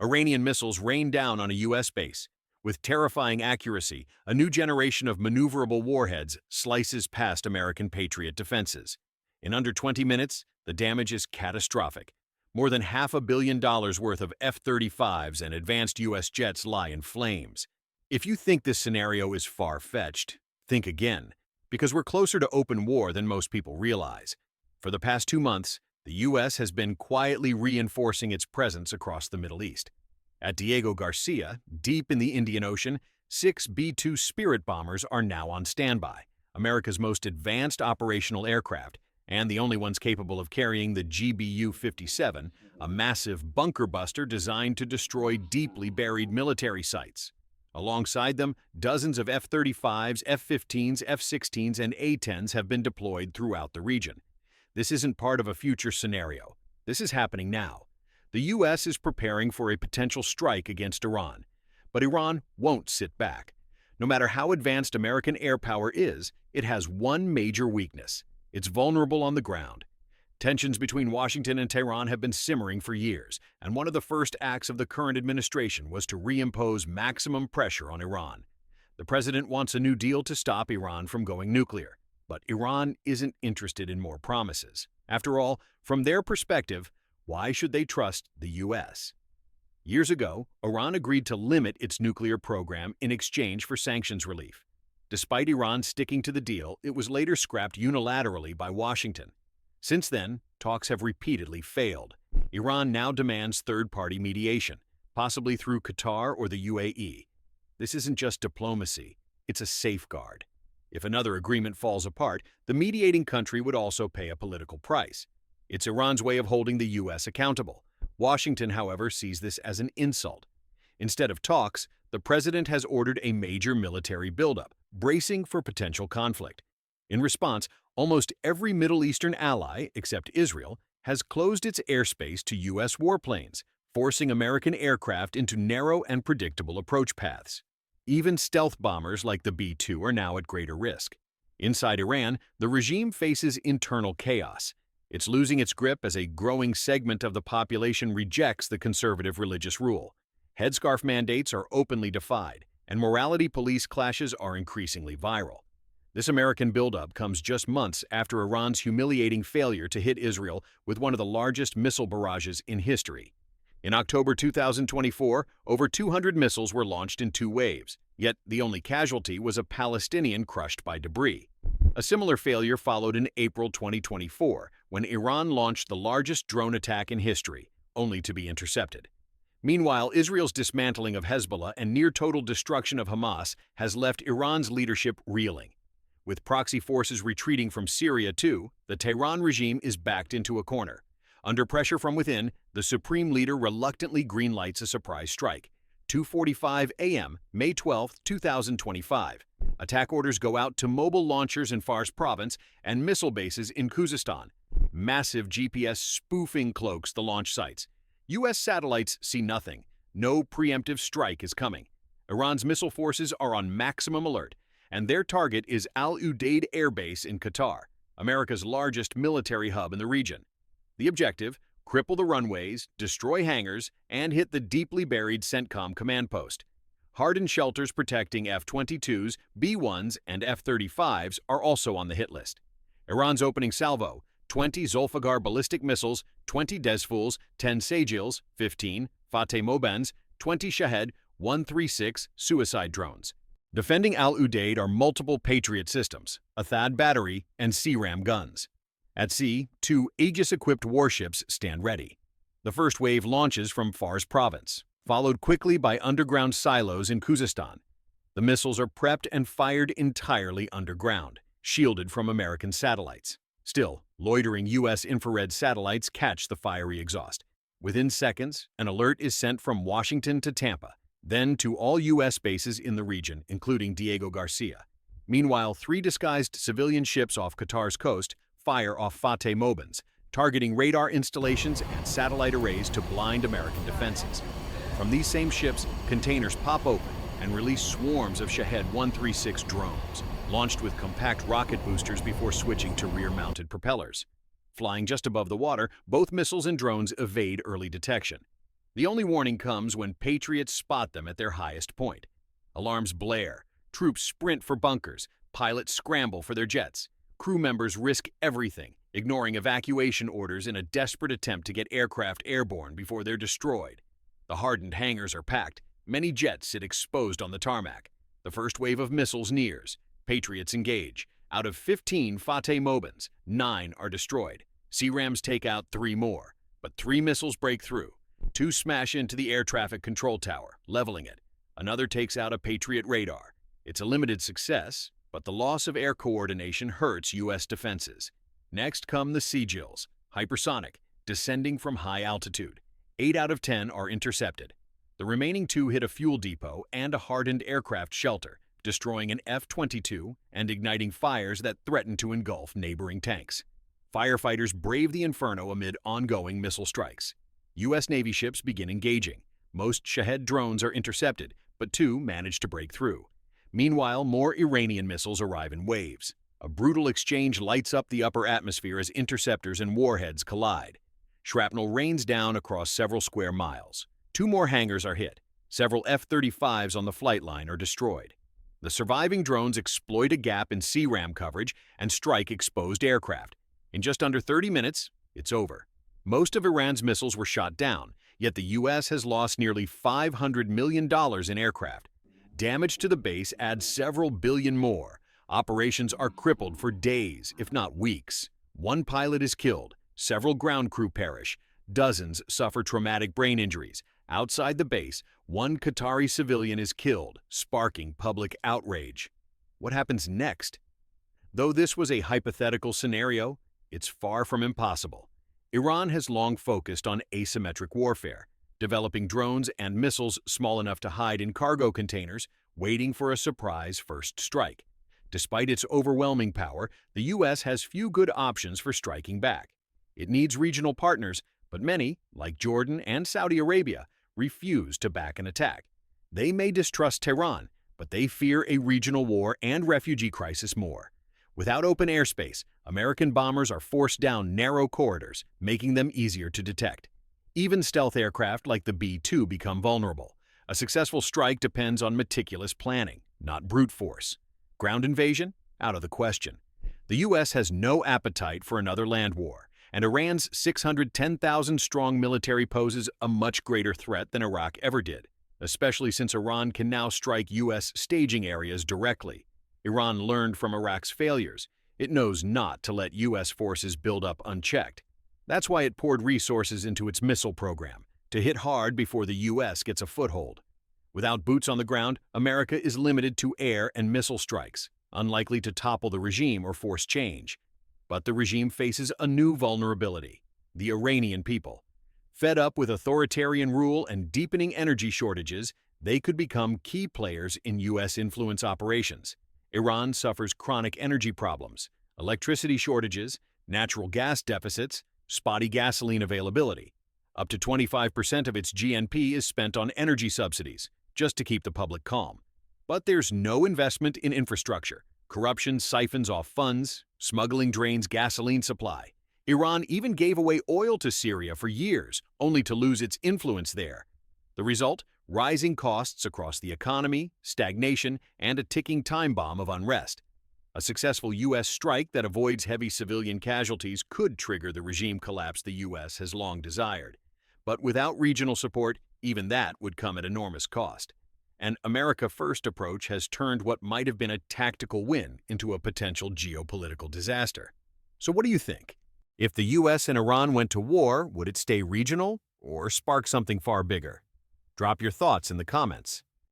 Iranian missiles rain down on a U.S. base. With terrifying accuracy, a new generation of maneuverable warheads slices past American Patriot defenses. In under 20 minutes, the damage is catastrophic. More than $500 million worth of F-35s and advanced U.S. jets lie in flames. If you think this scenario is far-fetched, think again, because we're closer to open war than most people realize. For the past 2 months, the U.S. has been quietly reinforcing its presence across the Middle East. At Diego Garcia, deep in the Indian Ocean, 6 B-2 Spirit bombers are now on standby, America's most advanced operational aircraft, and the only ones capable of carrying the GBU-57, a massive bunker buster designed to destroy deeply buried military sites. Alongside them, dozens of F-35s, F-15s, F-16s, and A-10s have been deployed throughout the region. This isn't part of a future scenario. This is happening now. The U.S. is preparing for a potential strike against Iran. But Iran won't sit back. No matter how advanced American air power is, it has one major weakness. It's vulnerable on the ground. Tensions between Washington and Tehran have been simmering for years, and one of the first acts of the current administration was to reimpose maximum pressure on Iran. The president wants a new deal to stop Iran from going nuclear, but Iran isn't interested in more promises. After all, from their perspective, why should they trust the U.S.? Years ago, Iran agreed to limit its nuclear program in exchange for sanctions relief. Despite Iran sticking to the deal, it was later scrapped unilaterally by Washington. Since then, talks have repeatedly failed. Iran now demands third-party mediation, possibly through Qatar or the UAE. This isn't just diplomacy, it's a safeguard. If another agreement falls apart, the mediating country would also pay a political price. It's Iran's way of holding the U.S. accountable. Washington, however, sees this as an insult. Instead of talks, the president has ordered a major military buildup, bracing for potential conflict. In response, almost every Middle Eastern ally, except Israel, has closed its airspace to U.S. warplanes, forcing American aircraft into narrow and predictable approach paths. Even stealth bombers like the B-2 are now at greater risk. Inside Iran, the regime faces internal chaos. It's losing its grip as a growing segment of the population rejects the conservative religious rule. Headscarf mandates are openly defied, and morality police clashes are increasingly viral. This American buildup comes just months after Iran's humiliating failure to hit Israel with one of the largest missile barrages in history. In October 2024, over 200 missiles were launched in 2 waves, yet the only casualty was a Palestinian crushed by debris. A similar failure followed in April 2024, when Iran launched the largest drone attack in history, only to be intercepted. Meanwhile, Israel's dismantling of Hezbollah and near-total destruction of Hamas has left Iran's leadership reeling. With proxy forces retreating from Syria too, the Tehran regime is backed into a corner. Under pressure from within, the supreme leader reluctantly greenlights a surprise strike. 2:45 a.m., May 12, 2025. Attack orders go out to mobile launchers in Fars province and missile bases in Khuzestan. Massive GPS spoofing cloaks the launch sites. U.S. satellites see nothing. No preemptive strike is coming. Iran's missile forces are on maximum alert, and their target is Al Udeid Air Base in Qatar, America's largest military hub in the region. The objective: cripple the runways, destroy hangars, and hit the deeply buried CENTCOM command post. Hardened shelters protecting F-22s, B-1s, and F-35s are also on the hit list. Iran's opening salvo: 20 Zulfiqar ballistic missiles, 20 Desfouls, 10 Sajils, 15 Fateh Mobens, 20 Shahed 136 suicide drones. Defending Al Udeid are multiple Patriot systems, a THAAD battery, and CRAM guns. At sea, 2 Aegis-equipped warships stand ready. The first wave launches from Fars province, followed quickly by underground silos in Khuzestan. The missiles are prepped and fired entirely underground, shielded from American satellites. Still, loitering U.S. infrared satellites catch the fiery exhaust. Within seconds, an alert is sent from Washington to Tampa, then to all U.S. bases in the region, including Diego Garcia. Meanwhile, 3 disguised civilian ships off Qatar's coast fire off Fateh Mobens, targeting radar installations and satellite arrays to blind American defenses. From these same ships, containers pop open and release swarms of Shahed 136 drones, launched with compact rocket boosters before switching to rear-mounted propellers. Flying just above the water, both missiles and drones evade early detection. The only warning comes when patriots spot them at their highest point. Alarms blare, troops sprint for bunkers, pilots scramble for their jets. Crew members risk everything, ignoring evacuation orders in a desperate attempt to get aircraft airborne before they're destroyed. The hardened hangars are packed. Many jets sit exposed on the tarmac. The first wave of missiles nears. Patriots engage. Out of 15 Fateh Mobins, 9 are destroyed. Sea-Rams take out 3 more, but 3 missiles break through. 2 smash into the air traffic control tower, leveling it. Another takes out a Patriot radar. It's a limited success, but the loss of air coordination hurts U.S. defenses. Next come the Seagulls, hypersonic, descending from high altitude. 8 out of 10 are intercepted. The remaining 2 hit a fuel depot and a hardened aircraft shelter, destroying an F-22 and igniting fires that threaten to engulf neighboring tanks. Firefighters brave the inferno amid ongoing missile strikes. U.S. Navy ships begin engaging. Most Shahed drones are intercepted, but 2 manage to break through. Meanwhile, more Iranian missiles arrive in waves. A brutal exchange lights up the upper atmosphere as interceptors and warheads collide. Shrapnel rains down across several square miles. 2 more hangars are hit. Several F-35s on the flight line are destroyed. The surviving drones exploit a gap in Sea-Ram coverage and strike exposed aircraft. In just under 30 minutes, it's over. Most of Iran's missiles were shot down, yet the U.S. has lost nearly $500 million in aircraft. Damage to the base adds several billion more. Operations are crippled for days, if not weeks. 1 pilot is killed. Several ground crew perish. Dozens suffer traumatic brain injuries. Outside the base, 1 Qatari civilian is killed, sparking public outrage. What happens next? Though this was a hypothetical scenario, it's far from impossible. Iran has long focused on asymmetric warfare, developing drones and missiles small enough to hide in cargo containers, waiting for a surprise first strike. Despite its overwhelming power, the U.S. has few good options for striking back. It needs regional partners, but many, like Jordan and Saudi Arabia, refuse to back an attack. They may distrust Tehran, but they fear a regional war and refugee crisis more. Without open airspace, American bombers are forced down narrow corridors, making them easier to detect. Even stealth aircraft like the B-2 become vulnerable. A successful strike depends on meticulous planning, not brute force. Ground invasion? Out of the question. The U.S. has no appetite for another land war, and Iran's 610,000-strong military poses a much greater threat than Iraq ever did, especially since Iran can now strike U.S. staging areas directly. Iran learned from Iraq's failures. It knows not to let U.S. forces build up unchecked. That's why it poured resources into its missile program, to hit hard before the U.S. gets a foothold. Without boots on the ground, America is limited to air and missile strikes, unlikely to topple the regime or force change. But the regime faces a new vulnerability: the Iranian people. Fed up with authoritarian rule and deepening energy shortages, they could become key players in U.S. influence operations. Iran suffers chronic energy problems, electricity shortages, natural gas deficits, spotty gasoline availability. Up to 25% of its GNP is spent on energy subsidies, just to keep the public calm. But there's no investment in infrastructure. Corruption siphons off funds, smuggling drains gasoline supply. Iran even gave away oil to Syria for years, only to lose its influence there. The result? Rising costs across the economy, stagnation, and a ticking time bomb of unrest. A successful U.S. strike that avoids heavy civilian casualties could trigger the regime collapse the U.S. has long desired. But without regional support, even that would come at enormous cost. An America First approach has turned what might have been a tactical win into a potential geopolitical disaster. So what do you think? If the U.S. and Iran went to war, would it stay regional or spark something far bigger? Drop your thoughts in the comments.